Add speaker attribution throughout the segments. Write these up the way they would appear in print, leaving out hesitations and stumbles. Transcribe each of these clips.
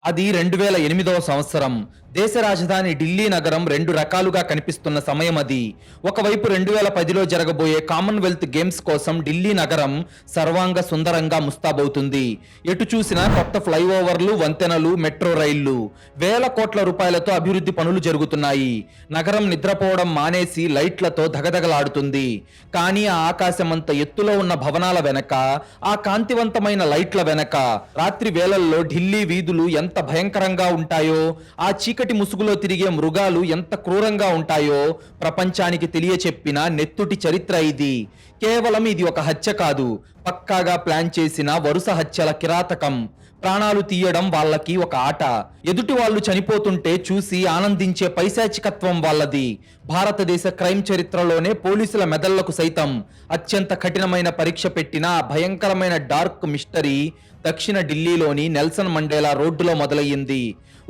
Speaker 1: అది 2008వ సంవత్సరం. దేశ రాజధాని ఢిల్లీ నగరం రెండు రకాలుగా కనిపిస్తున్న సమయం అది. ఒకవైపు 2010లో జరగబోయే కామన్వెల్త్ గేమ్స్ కోసం ఢిల్లీ నగరం సర్వాంగ సుందరంగా ముస్తాబవుతుంది. ఎటు చూసినా కొత్త ఫ్లైఓవర్లు, వంతెనలు, మెట్రో రైళ్లు, వేల కోట్ల రూపాయలతో అభివృద్ధి పనులు జరుగుతున్నాయి. నగరం నిద్రపోవడం మానేసి లైట్లతో ధగధగలాడుతుంది. కానీ ఆ ఆకాశమంత ఎత్తులో ఉన్న భవనాల వెనక, ఆ కాంతివంతమైన లైట్ల వెనక రాత్రి వేళల్లో ఢిల్లీ వీధులు ఎంత భయంకరంగా ఉంటాయో, ఆ చీకటి ముసుగులో తిరిగే మృగాలు ఎంత క్రూరంగా ఉంటాయో ప్రపంచానికి తెలియచెప్పిన నెత్తుటి చరిత్ర ఇది. కేవలం ఇది ఒక హత్య కాదు, పక్కాగా ప్లాన్ చేసిన వరుస హత్యల కిరాతకం. ప్రాణాలు తీయడం వాళ్ళకి ఒక ఆట, ఎదుటి వాళ్ళు చనిపోతుంటే చూసి ఆనందించే పైశాచికత్వం వాళ్ళది. భారతదేశ క్రైమ్ చరిత్రలోనే పోలీసుల మెదళ్లకు సైతం అత్యంత కఠినమైన పరీక్ష పెట్టిన ఆ భయంకరమైన డార్క్ మిస్టరీ దక్షిణ ఢిల్లీలోని నెల్సన్ మండేలా రోడ్డులో మొదలయ్యింది.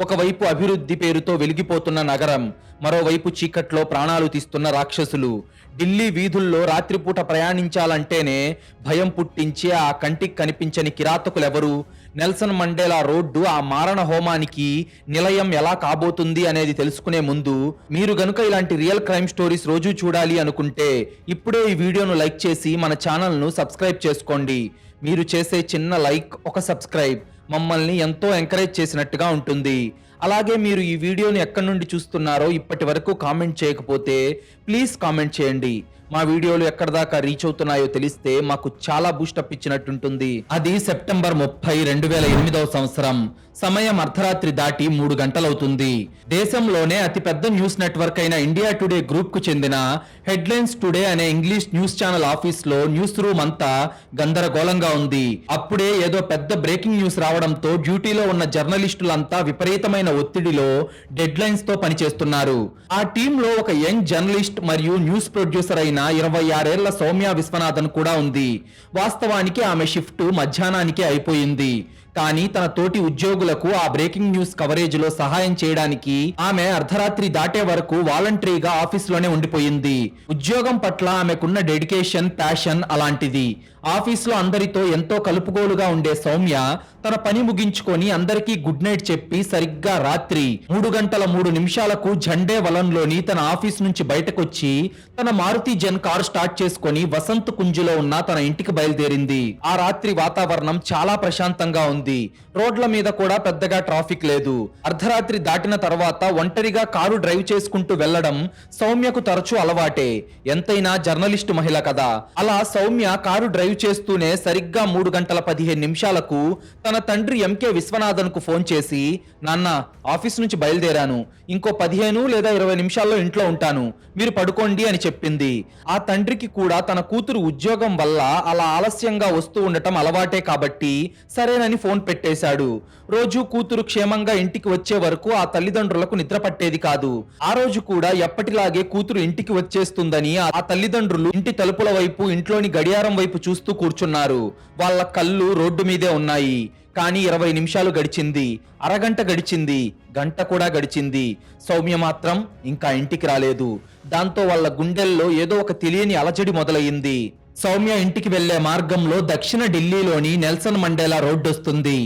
Speaker 1: ఒకవైపు అభివృద్ధి పేరుతో వెలిగిపోతున్న నగరం, మరోవైపు చీకట్లో ప్రాణాలు తీస్తున్న రాక్షసులు. ఢిల్లీ వీధుల్లో రాత్రిపూట ప్రయాణించాలంటేనే భయం పుట్టించే ఆ కంటికి కనిపించని కిరాతకులెవరు? నెల్సన్ మండేలా రోడ్డు ఆ మారణ హోమానికి నిలయం ఎలా కాబోతుంది అనేది తెలుసుకునే ముందు, మీరు గనుక ఇలాంటి రియల్ క్రైమ్ స్టోరీస్ రోజు చూడాలి అనుకుంటే ఇప్పుడే ఈ వీడియోను లైక్ చేసి మన ఛానల్ను సబ్స్క్రైబ్ చేసుకోండి. మీరు చేసే చిన్న లైక్, ఒక సబ్స్క్రైబ్ మమ్మల్ని ఎంతో ఎంకరేజ్ చేసినట్టుగా ఉంటుంది. అలాగే మీరు ఈ వీడియోని ఎక్కడి నుండి చూస్తున్నారో ఇప్పటి వరకు కామెంట్ చేయకపోతే ప్లీజ్ కామెంట్ చేయండి. మా వీడియోలు ఎక్కడ దాకా రీచ్ అవుతున్నాయో తెలిస్తే మాకు చాలా బూస్టప్ ఇచ్చినట్టుంటుంది. అది సెప్టెంబర్ 30, 2008వ సంవత్సరం. సమయం అర్ధరాత్రి దాటి 3 గంటలవుతుంది. దేశంలోనే అతిపెద్ద న్యూస్ నెట్వర్క్ అయిన ఇండియా టుడే గ్రూప్ కు చెందిన హెడ్లైన్స్ టుడే అనే ఇంగ్లీష్ న్యూస్ ఛానల్ ఆఫీస్ లో న్యూస్ రూమ్ అంతా గందరగోళంగా ఉంది. అప్పుడే ఏదో పెద్ద బ్రేకింగ్ న్యూస్ రావడంతో డ్యూటీలో ఉన్న జర్నలిస్టులంతా విపరీతమైన ఒత్తిడిలో డెడ్ లైన్స్ తో పనిచేస్తున్నారు. ఆ టీంలో ఒక యంగ్ జర్నలిస్ట్ మరియు న్యూస్ ప్రొడ్యూసర్ అయిన 26 ఏళ్ల సౌమ్య విశ్వనాథన్ కూడా ఉంది. వాస్తవానికి ఆమె షిఫ్ట్ మధ్యాహ్నానికే అయిపోయింది. కానీ తన తోటి ఉద్యోగులకు ఆ బ్రేకింగ్ న్యూస్ కవరేజ్ లో సహాయం చేయడానికి ఆమె అర్ధరాత్రి దాటే వరకు వాలంటరీగా ఆఫీస్లోనే ఉండిపోయింది. ఉద్యోగం పట్ల ఆమెకున్న డెడికేషన్, ప్యాషన్ అలాంటిది. ఆఫీస్లో అందరితో ఎంతో కలుపుగోలుగా ఉండే సౌమ్య తన పని ముగించుకొని అందరికీ గుడ్ నైట్ చెప్పి సరిగ్గా రాత్రి 3:03 ఝండే వలంలోని తన ఆఫీస్ నుంచి బయటకొచ్చి తన మారుతి జెన్ కార్ స్టార్ట్ చేసుకొని వసంత్ కుంజులో ఉన్న తన ఇంటికి బయలుదేరింది. ఆ రాత్రి వాతావరణం చాలా ప్రశాంతంగా ఉంది. రోడ్ల మీద కూడా పెద్దగా ట్రాఫిక్ లేదు. అర్ధరాత్రి దాటిన తర్వాత ఒంటరిగా కారు డ్రైవ్ చేసుకుంటూ వెళ్లడం సౌమ్యకు తరచూ అలవాటే, ఎంతైనా జర్నలిస్టు మహిళ కదా. అలా సౌమ్య కారు డ్రైవ్ చేస్తూనే సరిగ్గా 3:15 తన తండ్రి ఎంకే విశ్వనాథన్ కు ఫోన్ చేసి, నాన్న ఆఫీస్ నుంచి బయలుదేరాను, ఇంకో 15 లేదా 20 నిమిషాల్లో ఇంట్లో ఉంటాను, మీరు పడుకోండి అని చెప్పింది. ఆ తండ్రికి కూడా తన కూతురు ఉద్యోగం వల్ల అలా ఆలస్యంగా వస్తూ ఉండటం అలవాటే కాబట్టి సరేనని ఫోన్ పెట్టేశాడు. రోజు కూతురు క్షేమంగా ఇంటికి వచ్చే వరకు ఆ తల్లిదండ్రులకు నిద్ర పట్టేది కాదు. ఆ రోజు కూడా ఎప్పటిలాగే కూతురు ఇంటికి వచ్చేస్తుందని ఆ తల్లిదండ్రులు ఇంటి తలుపుల వైపు, ఇంట్లోని గడియారం వైపు చూస్తూ కూర్చున్నారు. వాళ్ళ కళ్ళు రోడ్డు మీదే ఉన్నాయి. కానీ 20 నిమిషాలు గడిచింది, అరగంట గడిచింది, గంట కూడా గడిచింది. సౌమ్య మాత్రం ఇంకా ఇంటికి రాలేదు. దాంతో వాళ్ళ గుండెల్లో ఏదో ఒక తెలియని అలజడి మొదలయ్యింది. సౌమ్య ఇంటికి వెళ్లే మార్గంలో దక్షిణ ఢిల్లీలోని నెల్సన్ మండేలా రోడ్డు వస్తుంది.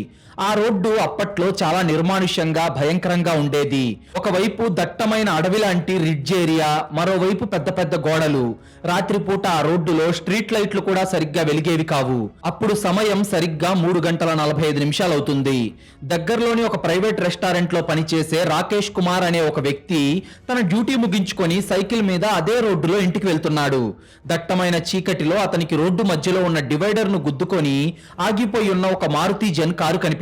Speaker 1: ఆ రోడ్డు అప్పట్లో చాలా నిర్మానుష్యంగా, భయంకరంగా ఉండేది. ఒకవైపు దట్టమైన అడవి లాంటి రిడ్జ్ ఏరియా, మరోవైపు పెద్ద పెద్ద గోడలు. రాత్రిపూట ఆ రోడ్డులో స్ట్రీట్ లైట్లు కూడా సరిగ్గా వెలిగేవి కావు. అప్పుడు సమయం సరిగ్గా 3:45 అవుతుంది. దగ్గరలోని ఒక ప్రైవేట్ రెస్టారెంట్ లో పనిచేసే రాకేష్ కుమార్ అనే ఒక వ్యక్తి తన డ్యూటీ ముగించుకొని సైకిల్ మీద అదే రోడ్డులో ఇంటికి వెళ్తున్నాడు. దట్టమైన చీకటిలో అతనికి రోడ్డు మధ్యలో ఉన్న డివైడర్ ను గుద్దుకొని ఆగిపోయి ఉన్న ఒక మారుతి జెన్ కారు కనిపించింది.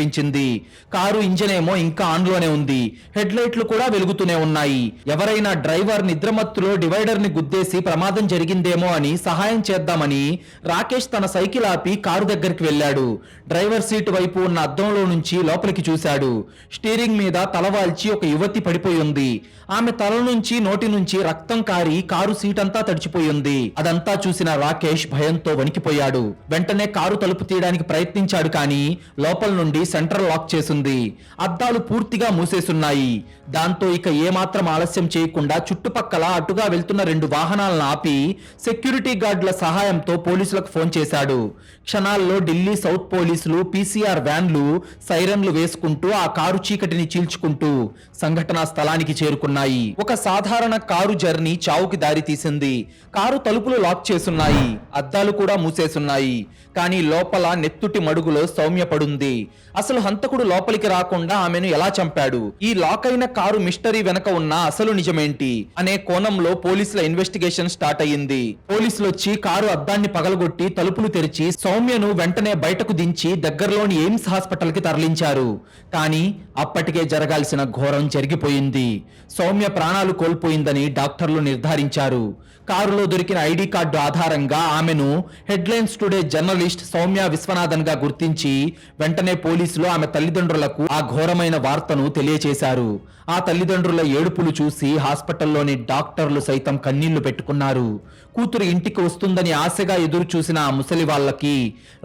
Speaker 1: కారు ఇంజన్ ఏమో ఇంకా ఆన్ లోనే ఉంది. హెడ్ లైట్లు కూడా వెలుగుతూనే ఉన్నాయి. ఎవరైనా డ్రైవర్ నిద్రమత్తులో డివైడర్ ని గుద్దేసి ప్రమాదం జరిగిందేమో అని సహాయం చేద్దామని రాకేష్ తన సైకిల్ ఆపి కారు దగ్గరికి వెళ్ళాడు. డ్రైవర్ సీట్ వైపు ఉన్న అద్దంలో నుంచి లోపలికి చూశాడు. స్టీరింగ్ మీద తలవాల్చి ఒక యువతి పడిపోయి ఉంది. ఆమె తల నుంచి, నోటి నుంచి రక్తం కారి కారు సీట్ అంతా తడిచిపోయింది. అదంతా చూసిన రాకేష్ భయంతో వణికిపోయాడు. వెంటనే కారు తలుపు తీయడానికి ప్రయత్నించాడు. కానీ లోపల నుండి సెంట్రల్ లాక్ చేసుంది. అద్దాలు పూర్తిగా మూసేసున్నాయి. దాంతో ఇక ఏమాత్రం ఆలస్యం చేయకుండా చుట్టుపక్కల అటుగా వెళ్తున్న 2 వాహనాలను ఆపి సెక్యూరిటీ గార్డుల సహాయంతో పోలీసులకు ఫోన్ చేశాడు. క్షణాల్లో ఢిల్లీ సౌత్ పోలీసులు పీసీఆర్ వ్యాన్లు సైరన్లు వేసుకుంటూ ఆ కారు చీకటిని చీల్చుకుంటూ సంఘటనా స్థలానికి చేరుకున్నాయి. ఒక సాధారణ కారు జర్నీ చావుకి దారి తీసింది. కారు తలుపులు లాక్ చేసున్నాయి, అద్దాలు కూడా మూసేసున్నాయి. కానీ లోపల నెత్తుటి మడుగులో సౌమ్య పడుంది. అసలు హంతకుడు లోపలికి రాకుండా ఆమెను ఎలా చంపాడు? ఈ లాక్ అయిన కారు మిస్టరీ వెనక ఉన్న అసలు నిజమేంటి అనే కోణంలో పోలీసుల ఇన్వెస్టిగేషన్ స్టార్ట్ అయ్యింది. పోలీసులు వచ్చి కారు అద్దాన్ని పగలగొట్టి తలుపులు తెరిచి సౌమ్యను వెంటనే బయటకు దించి దగ్గరలోని ఎయిమ్స్ హాస్పిటల్ కి తరలించారు. కానీ అప్పటికే జరగాల్సిన ఘోరం జరిగిపోయింది. సౌమ్య ప్రాణాలు కోల్పోయిందని డాక్టర్లు నిర్ధారించారు. కారులో దొరికిన ఐడి కార్డు ఆధారంగా ఆమెను headlines today journalist Soumya Viswanathan గా గుర్తించి వెంటనే పోలీసులు ఆమె తల్లిదండ్రులకు ఆ ఘోరమైన వార్తను తెలియచేశారు. ఆ తల్లిదండ్రుల ఏడుపులు చూసి హాస్పిటల్లోని డాక్టర్లు సైతం కన్నీళ్లు పెట్టుకున్నారు. కూతురు ఇంటికి వస్తుందని ఆశగా ఎదురు చూసిన ఆ ముసలి వాళ్ళకి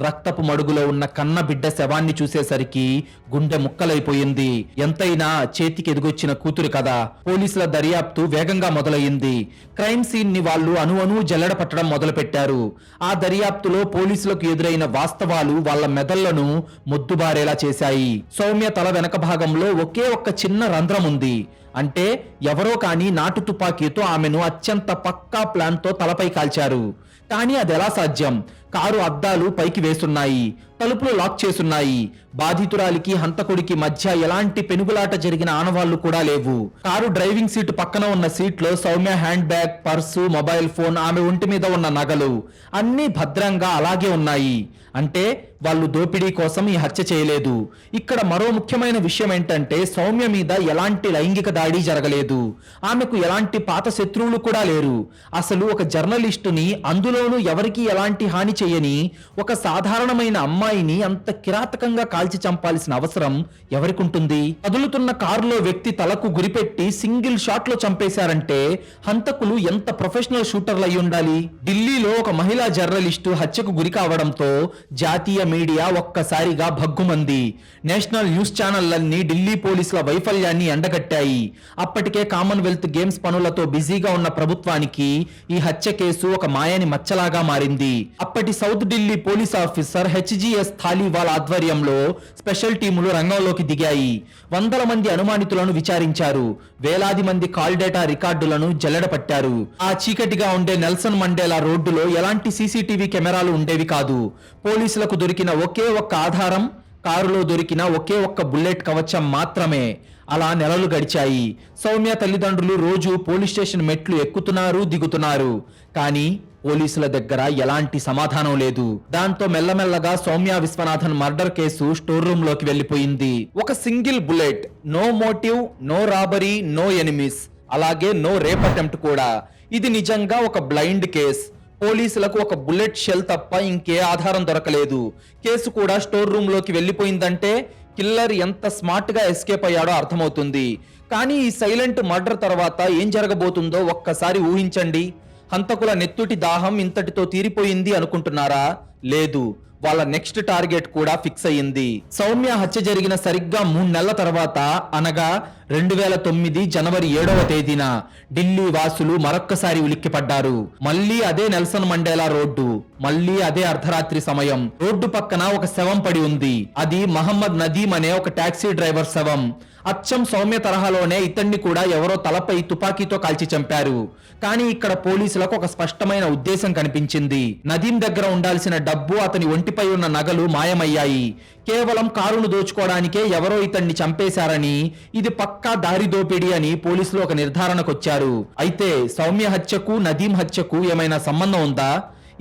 Speaker 1: రక్తపు మడుగులో ఉన్న కన్న బిడ్డ శవాన్ని చూసేసరికి గుండె ముక్కలైపోయింది. ఎంతైనా చేతికి ఎదుగొచ్చిన కూతురు కదా. పోలీసుల దర్యాప్తు వేగంగా మొదలయ్యింది. క్రైమ్ సీన్ ని వాళ్ళు అణువణువు జల్లెడ పట్టడం మొదలుపెట్టారు. ఆ దర్యాప్తులో పోలీసులకు ఎదురైన వాస్తవాలు వాళ్ళ మెదళ్లను మొద్దుబారేలా చేశాయి. సౌమ్య తల వెనక భాగంలో ఒకే ఒక్క చిన్న రంధ్రం ఉంది. అంటే ఎవరో కానీ నాటు తుపాకీతో ఆమెను అత్యంత పక్కా ప్లాన్ తో తలపై కాల్చారు. కానీ అది ఎలా సాధ్యం? కారు అద్దాలు పైకి వేసున్నాయి, తలుపులు లాక్ చేసున్నాయి. బాధితురాలికి హంతకుడికి మధ్య ఎలాంటి పెనుగులాట జరిగిన ఆనవాళ్లు కూడా లేవు. కారు డ్రైవింగ్ సీటు పక్కన ఉన్న సీట్లో Soumya hand bag, purse, mobile phone, ఆమె ఒంటి మీద ఉన్న నగలు అన్నీ భద్రంగా అలాగే ఉన్నాయి. అంటే వాళ్ళు దోపిడీ కోసం ఈ హత్య చేయలేదు. ఇక్కడ మరో ముఖ్యమైన విషయం ఏంటంటే సౌమ్య మీద ఎలాంటి లైంగిక దాడి జరగలేదు. ఆమెకు ఎలాంటి పాత శత్రువులు కూడా లేరు. అసలు ఒక జర్నలిస్టుని, అందులోనూ ఎవరికి ఎలాంటి హాని చేయని ఒక సాధారణమైన అమ్మాయిని అంత కిరాతకంగా కాల్చి చంపాల్సిన అవసరం ఎవరికుంటుంది? కదులుతున్న కారులో వ్యక్తి తలకు గురిపెట్టి సింగిల్ షాట్ లో చంపేశారంటే హంతకులు ఎంత ప్రొఫెషనల్ షూటర్లు అయి ఉండాలి? ఢిల్లీలో ఒక మహిళా జర్నలిస్టు హత్యకు గురి కావడంతో జాతీయ మీడియా ఒక్కసారిగా భగ్గుమంది. నేషనల్ న్యూస్ ఛానళ్లన్నీ ఢిల్లీ పోలీసుల వైఫల్యాన్ని ఎండగట్టాయి. అప్పటికే కామన్వెల్త్ గేమ్స్ పనులతో బిజీగా ఉన్న ప్రభుత్వానికి ఈ హత్య కేసు ఒక మాయని మచ్చలాగా మారింది. అప్పటి south Delhi police officer H G S Dhaliwal ఆధ్వర్యంలో స్పెషల్ టీములు రంగంలోకి దిగాయి. వందల మంది అనుమానితులను విచారించారు. వేలాది మంది కాల్ డేటా రికార్డులను జల్లెడ పట్టారు. ఆ చీకటిగా ఉండే నెల్సన్ మండేలా రోడ్డులో ఎలాంటి సీసీటీవీ కెమెరాలు ఉండేవి కాదు. పోలీసులకు దొరికిన ఒకే ఒక్క ఆధారం కారులో దొరికిన ఒకే ఒక్క బుల్లెట్ కవచం మాత్రమే. అలా నెలలు గడిచాయి. సౌమ్య తల్లిదండ్రులు రోజు పోలీస్ స్టేషన్ మెట్లు ఎక్కుతున్నారు, దిగుతున్నారు. కానీ పోలీసుల దగ్గర ఎలాంటి సమాధానం లేదు. దాంతో మెల్లమెల్లగా Soumya Vishwanathan murder case store room లోకి వెళ్లిపోయింది. ఒక single bullet, no motive, no robbery, no enemies, అలాగే నో రేప్ అటెంప్ట్ కూడా. ఇది నిజంగా ఒక బ్లైండ్ కేస్. పోలీసులకు ఒక బుల్లెట్ షెల్ తప్ప ఇంకే ఆధారం దొరకలేదు. కేసు కూడా స్టోర్ రూమ్ లోకి వెళ్లిపోయిందంటే కిల్లర్ ఎంత స్మార్ట్ గా ఎస్కేప్ అయ్యాడో అర్థమవుతుంది. కానీ ఈ సైలెంట్ మర్డర్ తర్వాత ఏం జరగబోతుందో ఒక్కసారి ఊహించండి. హంతకుల నెత్తుటి దాహం ఇంతటితో తీరిపోయింది అనుకుంటున్నారా? లేదు, వాళ్ళ నెక్స్ట్ టార్గెట్ కూడా ఫిక్స్ అయ్యింది. సౌమ్య హత్య జరిగిన సరిగ్గా 3 నెలల తర్వాత, అనగా 2009 జనవరి 7వ తేదీన ఢిల్లీ వాసులు మరొక్కసారి ఉలిక్కిపడ్డారు. మళ్లీ అదే నెల్సన్ మండేలా రోడ్డు, మళ్లీ అదే అర్ధరాత్రి సమయం. రోడ్డు పక్కన ఒక శవం పడి ఉంది. అది మహమ్మద్ నదీం అనే ఒక టాక్సీ డ్రైవర్ శవం. అచ్చం సౌమ్య తరహాలోనే ఇతన్ని కూడా ఎవరో తలపై తుపాకీతో కాల్చి చంపారు. కానీ ఇక్కడ పోలీసులకు ఒక స్పష్టమైన ఉద్దేశం కనిపించింది. నదీం దగ్గర ఉండాల్సిన డబ్బు, అతని ఒంటిపై ఉన్న నగలు మాయమయ్యాయి. కేవలం కారును దోచుకోవడానికే ఎవరో ఇతన్ని చంపేశారని, ఇది పక్కా దారి దోపిడీ అని పోలీసులు ఒక నిర్ధారణకొచ్చారు. అయితే సౌమ్య హత్యకు నదీం హత్యకు ఏమైనా సంబంధం ఉందా?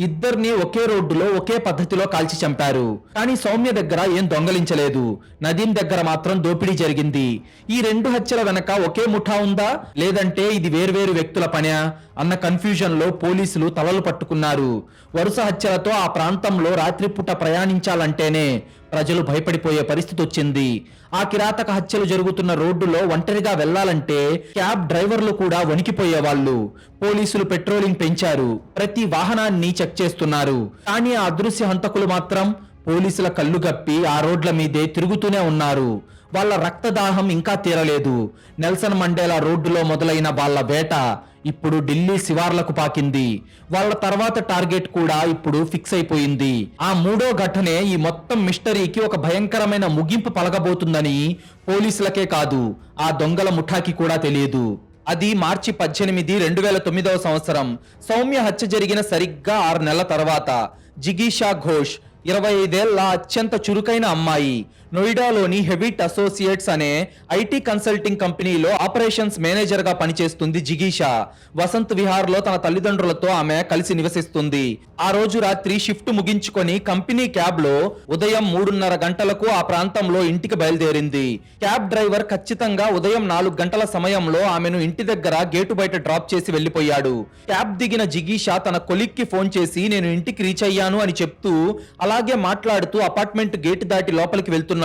Speaker 1: ఇద్దరిని ఒకే రోడ్డులో ఒకే పద్ధతిలో కాల్చి చంపారు. కానీ సౌమ్య దగ్గర ఏం దొంగలించలేదు. నదీం దగ్గర మాత్రం దోపిడీ జరిగింది. ఈ 2 హత్యల వెనక ఒకే ముఠా ఉందా, లేదంటే ఇది వేర్వేరు వ్యక్తుల పనా అన్న కన్ఫ్యూజన్ లో పోలీసులు తలలు పట్టుకున్నారు. వరుస హత్యలతో ఆ ప్రాంతంలో రాత్రిపూట ప్రయాణించాలంటేనే ప్రజలు భయపడిపోయే పరిస్థితి వచ్చింది. ఆ కిరాతక హత్యలు జరుగుతున్న రోడ్డులో ఒంటరిగా వెళ్లాలంటే క్యాబ్ డ్రైవర్లు కూడా వణికిపోయేవాళ్లు. పోలీసులు పెట్రోలింగ్ పెంచారు. ప్రతి వాహనాన్ని చెక్ చేస్తున్నారు. కానీ ఆ అదృశ్య హంతకులు మాత్రం పోలీసుల కళ్ళు గప్పి ఆ రోడ్ల మీదే తిరుగుతూనే ఉన్నారు. వాళ్ళ రక్తదాహం ఇంకా తీరలేదు. నెల్సన్ మండేలా రోడ్డులో మొదలైన వాళ్ళ వేట ఇప్పుడు ఢిల్లీ శివార్లకు పాకింది. వాళ్ళ తర్వాత టార్గెట్ కూడా ఇప్పుడు ఫిక్స్ అయిపోయింది. ఆ మూడో ఘటనే ఈ మొత్తం మిస్టరీకి ఒక భయంకరమైన ముగింపు పలకబోతుందని పోలీసులకే కాదు, ఆ దొంగల ముఠాకి కూడా తెలియదు. అది మార్చి 18, 2009 సంవత్సరం. సౌమ్య హత్య జరిగిన సరిగ్గా 6 నెలల తర్వాత జిగీషా ఘోష్ 25 ఏళ్ల అత్యంత చురుకైన అమ్మాయి. నోయిడాలోని హెవిట్ అసోసియేట్స్ అనే ఐటీ కన్సల్టింగ్ కంపెనీలో ఆపరేషన్స్ మేనేజర్ గా పనిచేస్తుంది జిగీషా. వసంత్ విహార్ లో తన తల్లిదండ్రులతో ఆమె కలిసి నివసిస్తుంది. ఆ రోజు రాత్రి షిఫ్ట్ ముగించుకొని కంపెనీ క్యాబ్ లో ఉదయం 3:30 గంటలకు ఆ ప్రాంతంలో ఇంటికి బయలుదేరింది. క్యాబ్ డ్రైవర్ ఖచ్చితంగా ఉదయం 4 గంటల సమయంలో ఆమెను ఇంటి దగ్గర గేటు బయట డ్రాప్ చేసి వెళ్లిపోయాడు. క్యాబ్ దిగిన జిగీషా తన కొలీగ్ కి ఫోన్ చేసి నేను ఇంటికి రీచ్ అయ్యాను అని చెప్తూ అలాగే మాట్లాడుతూ అపార్ట్మెంట్ గేట్ దాటి లోపలికి వెళ్తున్నప్పుడు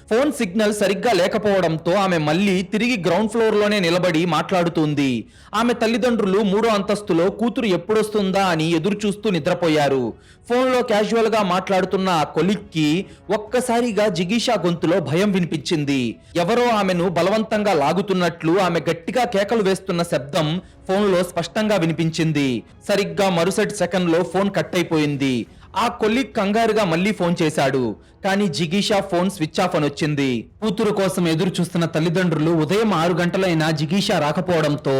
Speaker 1: ఫోన్ సిగ్నల్ సరిగ్గా లేకపోవడంతో ఆమె మళ్ళీ తిరిగి గ్రౌండ్ ఫ్లోర్ లోనే నిలబడి మాట్లాడుతుంది. ఆమె తల్లిదండ్రులు 3వ అంతస్తులో కూతురు ఎప్పుడొస్తుందా అని ఎదురు చూస్తూ నిద్రపోయారు. ఫోన్ లో క్యాజువల్ గా మాట్లాడుతున్న ఆ కొలీగ్ కి ఒక్కసారిగా జిగీషా గొంతులో భయం వినిపించింది. ఎవరో ఆమెను బలవంతంగా లాగుతున్నట్లు ఆమె గట్టిగా కేకలు వేస్తున్న శబ్దం ఫోన్ లో స్పష్టంగా వినిపించింది. సరిగ్గా మరుసటి సెకండ్ లో ఫోన్ కట్ అయిపోయింది. ఆ కొలీగ్ కంగారుగా మళ్ళీ ఫోన్ చేశాడు. కానీ జిగీషా ఫోన్ స్విచ్ ఆఫ్ అని వచ్చింది. కూతురు కోసం ఎదురు చూస్తున్న తల్లిదండ్రులు ఉదయం 6 గంటలైనా జిగీషా రాకపోవడంతో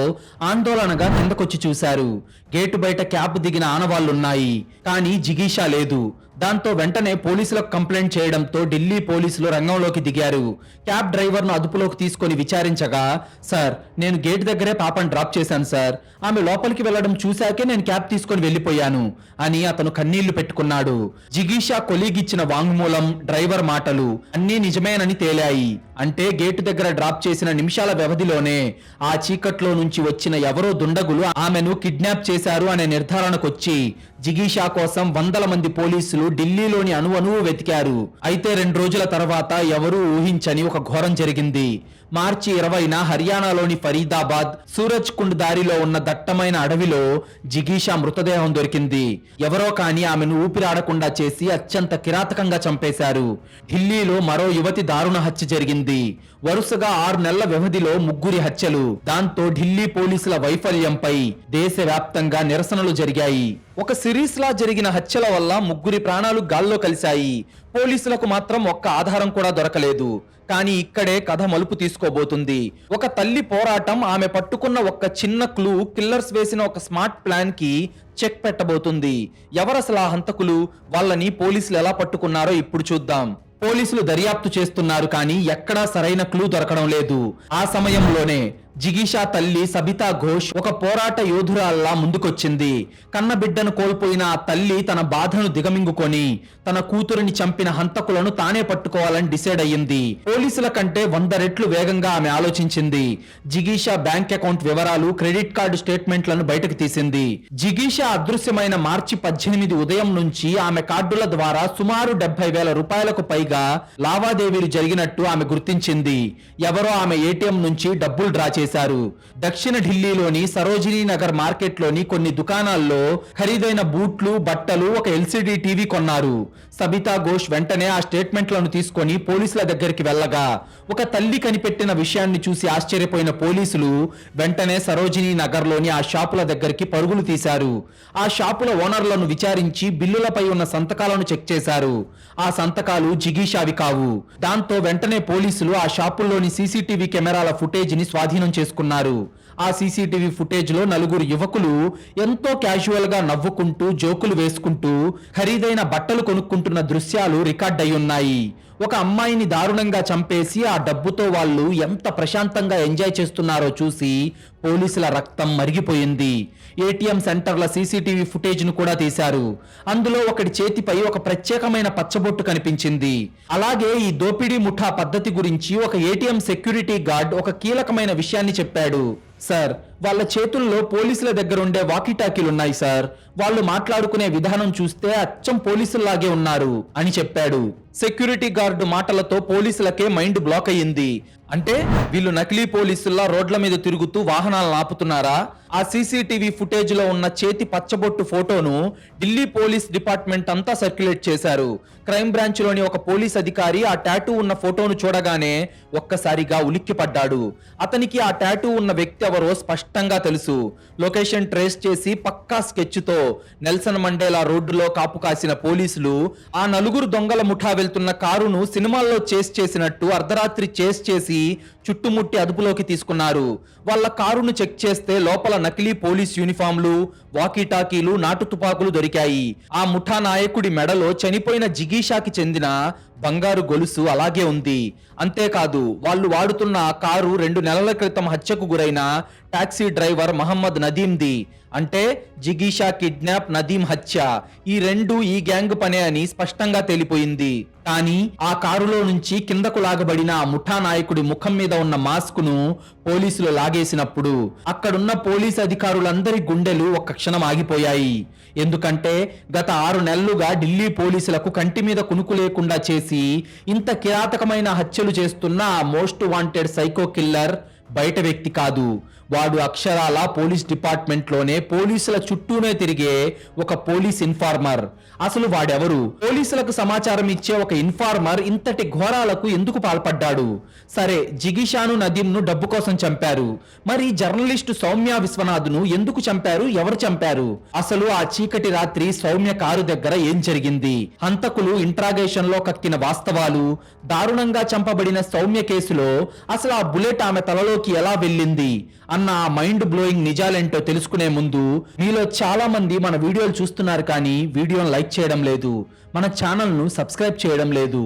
Speaker 1: ఆందోళనగా కిందకొచ్చి చూశారు. గేటు బయట క్యాబ్ దిగిన ఆనవాళ్లున్నాయి, కానీ జిగీషా లేదు. దాంతో వెంటనే పోలీసులకు కంప్లైంట్ చేయడంతో ఢిల్లీ పోలీసులు రంగంలోకి దిగారు. క్యాబ్ డ్రైవర్ ను అదుపులోకి తీసుకొని విచారించగా, సార్ నేను గేట్ దగ్గరే పాపను డ్రాప్ చేశాను సార్, ఆమె లోపలికి వెళ్లడం చూశాకే నేను క్యాబ్ తీసుకొని వెళ్లిపోయాను అని అతను కన్నీళ్లు పెట్టుకున్నాడు. జిగీషా కొలీగ్ ఇచ్చిన వాంగ్మూలం, డ్రైవర్ మాటలు అన్నీ నిజమేనని తేలాయి. అంటే గేటు దగ్గర డ్రాప్ చేసిన నిమిషాల వ్యవధిలోనే ఆ చీకట్లో నుంచి వచ్చిన ఎవరో దుండగులు ఆమెను కిడ్నాప్ చేశారు అనే నిర్ధారణకొచ్చి జిగీషా కోసం వందల మంది పోలీసులు ఢిల్లీలోని అణువణువు వెతికారు. అయితే 2 రోజుల తర్వాత ఎవరూ ఊహించని ఒక ఘోరం జరిగింది. మార్చి 20న హర్యానాలోని ఫరీదాబాద్ సూరజ్ కుండ్ దారిలో ఉన్న దట్టమైన అడవిలో జిగీషా మృతదేహం దొరికింది. ఎవరో కానీ ఆమెను ఊపిరాడకుండా చేసి అత్యంత కిరాతకంగా చంపేశారు. ఢిల్లీలో మరో యువతి దారుణ హత్య జరిగింది. వరుసగా 6 నెలల వ్యవధిలో 3 హత్యలు. దాంతో ఢిల్లీ పోలీసుల వైఫల్యంపై దేశవ్యాప్తంగా నిరసనలు జరిగాయి. ఒక సిరీస్ లా జరిగిన హత్యల వల్ల 3 ప్రాణాలు గాల్లో కలిశాయి. పోలీసులకు మాత్రం ఒక్క ఆధారం కూడా దొరకలేదు. కానీ ఇక్కడే కథ మలుపు తీసుకోబోతుంది. ఒక తల్లి పోరాటం ఆమె పట్టుకున్న ఒక చిన్న క్లూ కిల్లర్స్ వేసిన ఒక స్మార్ట్ ప్లాన్ కి చెక్ పెట్టబోతుంది. ఎవరసలు ఆ హంతకులు, వాళ్ళని పోలీసులు ఎలా పట్టుకున్నారో ఇప్పుడు చూద్దాం. పోలీసులు దర్యాప్తు చేస్తున్నారు, కానీ ఎక్కడా సరైన క్లూ దొరకడం లేదు. ఆ సమయంలోనే జిగీషా తల్లి సబితా ఘోష్ ఒక పోరాట యోధురాల్లా ముందుకొచ్చింది. కన్న బిడ్డను కోల్పోయిన ఆ తల్లి తన బాధను దిగమింగుకొని తన కూతురిని చంపిన హంతకులను తానే పట్టుకోవాలని డిసైడ్ అయ్యింది. పోలీసుల కంటే 100 రెట్లు వేగంగా ఆమె ఆలోచించింది. జిగీషా బ్యాంక్ అకౌంట్ వివరాలు, క్రెడిట్ కార్డు స్టేట్మెంట్లను బయటకు తీసింది. జిగీషా అదృశ్యమైన మార్చి 18 ఉదయం నుంచి ఆమె కార్డుల ద్వారా సుమారు 70,000 రూపాయలకు పైగా లావాదేవీలు జరిగినట్టు ఆమె గుర్తించింది. ఎవరో ఆమె ఏటీఎం నుంచి డబ్బులు డ్రా చేశారు. దక్షిణ ఢిల్లీలోని సరోజినీ నగర్ మార్కెట్ లోని కొన్ని దుకాణాల్లో ఖరీదైన బూట్లు, బట్టలు, ఒక ఎల్సిడి టీవీ కొన్నారు. సబితా ఘోష్ వెంటనే ఆ స్టేట్మెంట్లను తీసుకొని పోలీసుల దగ్గరికి వెళ్ళగా ఒక తల్లి కనిపెట్టిన విషయాన్ని చూసి ఆశ్చర్యపోయిన పోలీసులు వెంటనే సరోజినీ నగర్ లోని ఆ షాపుల దగ్గరికి పరుగులు తీశారు. ఆ షాపుల ఓనర్లను విచారించి బిల్లులపై ఉన్న సంతకాలను చెక్ చేశారు. ఆ సంతకాలు జిగీషావి కావు. దాంతో వెంటనే పోలీసులు ఆ షాపుల్లోని సీసీటీవీ కెమెరాల ఫుటేజ్ ని స్వాధీనం చేసుకున్నారు. ఆ సీసీటీవీ ఫుటేజ్ లో 4 యువకులు ఎంతో క్యాజువల్ గా నవ్వుకుంటూ, జోకులు వేసుకుంటూ ఖరీదైన బట్టలు కొనుక్కుంటున్న దృశ్యాలు రికార్డ్ అయి ఉన్నాయి. ఒక అమ్మాయిని దారుణంగా చంపేసి ఆ డబ్బుతో వాళ్ళు ఎంత ప్రశాంతంగా ఎంజాయ్ చేస్తున్నారో చూసి పోలీసుల రక్తం మరిగిపోయింది. ఏటీఎం సెంటర్ల సీసీటీవీ ఫుటేజ్ ను కూడా తీశారు. అందులో ఒకటి చేతిపై ఒక ప్రత్యేకమైన పచ్చబొట్టు కనిపించింది. అలాగే ఈ దోపిడీ ముఠా పద్ధతి గురించి ఒక ఏటీఎం సెక్యూరిటీ గార్డ్ ఒక కీలకమైన విషయాన్ని చెప్పాడు. సార్, వాళ్ళ చేతుల్లో పోలీసుల దగ్గర ఉండే వాకీటాకీలు ఉన్నాయి సార్. వాళ్ళు మాట్లాడుకునే విధానం చూస్తే అచ్చం పోలీసుల్లాగే ఉన్నారు అని చెప్పాడు. సెక్యూరిటీ గార్డు మాటలతో పోలీసులకే మైండ్ బ్లాక్ అయ్యింది. అంటే వీళ్ళు నకిలీ పోలీసుల్లా రోడ్ల మీద తిరుగుతూ వాహనాలను ఆపుతున్నారా? ఆ సీసీటీవీ ఫుటేజ్ లో ఉన్న చేతి పచ్చబొట్టు ఫోటోను ఢిల్లీ పోలీస్ డిపార్ట్మెంట్ అంతా సర్క్యులేట్ చేశారు. క్రైమ్ బ్రాంచ్ లోని ఒక పోలీస్ అధికారి ఆ టాటూ ఉన్న ఫోటోను చూడగానే ఒక్కసారిగా ఉలిక్కిపడ్డాడు. అతనికి ఆ టాటూ ఉన్న వ్యక్తి ఎవరో స్పష్టంగా తెలుసు. లొకేషన్ ట్రేస్ చేసి పక్కా స్కెచ్ తో నెల్సన్ మండేలా రోడ్డులో కాపు కాసిన పోలీసులు ఆ నలుగురు దొంగల ముఠా వెళ్తున్న కారును సినిమాల్లో చేస్ చేసినట్టు అర్ధరాత్రి చేస్ చేసి చుట్టుముట్టి అదుపులోకి తీసుకున్నారు. వాళ్ళ కారును చెక్ చేస్తే లోపల నకిలీ పోలీస్ యూనిఫామ్లు, వాకీటాకీలు, నాటు తుపాకులు దొరికాయి. ఆ ముఠా నాయకుడి మెడలో చనిపోయిన జిగీషాకి చెందిన బంగారు గొలుసు అలాగే ఉంది. అంతేకాదు వాళ్ళు వాడుతున్న ఆ కారు 2 నెలల క్రితం హత్యకు గురైన టాక్సీ డ్రైవర్ మహమ్మద్ నదీంది. అంటే జిగీషా కిడ్నాప్, నదీం హత్య ఈ రెండు ఈ గ్యాంగ్ పనే అని స్పష్టంగా తేలిపోయింది. కానీ ఆ కారులో నుంచి కిందకు లాగబడిన ఆ ముఠా నాయకుడి ముఖం మీద ఉన్న మాస్క్ ను పోలీసులు లాగేసినప్పుడు అక్కడున్న పోలీసు అధికారులందరి గుండెలు ఒక్క క్షణం ఆగిపోయాయి. ఎందుకంటే గత 6 నెలలుగా ఢిల్లీ పోలీసులకు కంటి మీద కునుకు లేకుండా చేసి ఇంత కిరాతకమైన హత్యలు చేస్తున్న ఆ మోస్ట్ వాంటెడ్ సైకో కిల్లర్ బయట వ్యక్తి కాదు. వాడు అక్షరాల పోలీస్ డిపార్ట్మెంట్ లోనే పోలీసుల చుట్టూనే తిరిగే ఒక పోలీస్ ఇన్ఫార్మర్. అసలు వాడెవరు? పోలీసులకు సమాచారం ఇచ్చే ఒక ఇన్ఫార్మర్ ఇంతటి ఘోరాలకు ఎందుకు పాల్పడ్డాడు? సరే, జిగీషాను, నదీంను డబ్బు కోసం చంపారు. మరి జర్నలిస్టు సౌమ్య విశ్వనాథ్ను ఎందుకు చంపారు? ఎవరు చంపారు? అసలు ఆ చీకటి రాత్రి సౌమ్య కారు దగ్గర ఏం జరిగింది? హంతకులు ఇంట్రాగేషన్ లో కక్కిన వాస్తవాలు, దారుణంగా చంపబడిన సౌమ్య కేసులో అసలు ఆ బుల్లెట్ ఆమె తలలోకి ఎలా వెళ్ళింది అన్న ఆ మైండ్ బ్లోయింగ్ నిజాలేంటో తెలుసుకునే ముందు మీలో చాలా మంది మన వీడియోలు చూస్తున్నారు కానీ వీడియోను లైక్ చేయడం లేదు, మన ఛానల్ను సబ్స్క్రైబ్ చేయడం లేదు.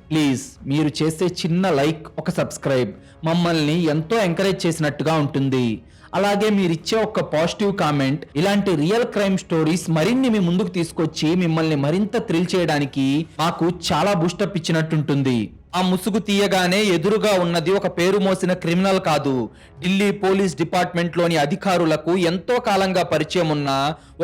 Speaker 1: ప్లీజ్ మీరు చేసే చిన్న లైక్, ఒక సబ్స్క్రైబ్ మమ్మల్ని ఎంతో ఎంకరేజ్ చేసినట్టుగా ఉంటుంది. అలాగే మీరిచ్చే ఒక పాజిటివ్ కామెంట్ ఇలాంటి రియల్ క్రైమ్ స్టోరీస్ మరిన్ని మీ ముందుకు తీసుకొచ్చి మిమ్మల్ని మరింత థ్రిల్ చేయడానికి మాకు చాలా బూస్టప్ ఇచ్చినట్టుంటుంది. ఆ ముసుగు తీయగానే ఎదురుగా ఉన్నది ఒక పేరు మోసిన క్రిమినల్ కాదు, ఢిల్లీ పోలీస్ డిపార్ట్మెంట్ లోని అధికారులకు ఎంతో కాలంగా పరిచయం ఉన్న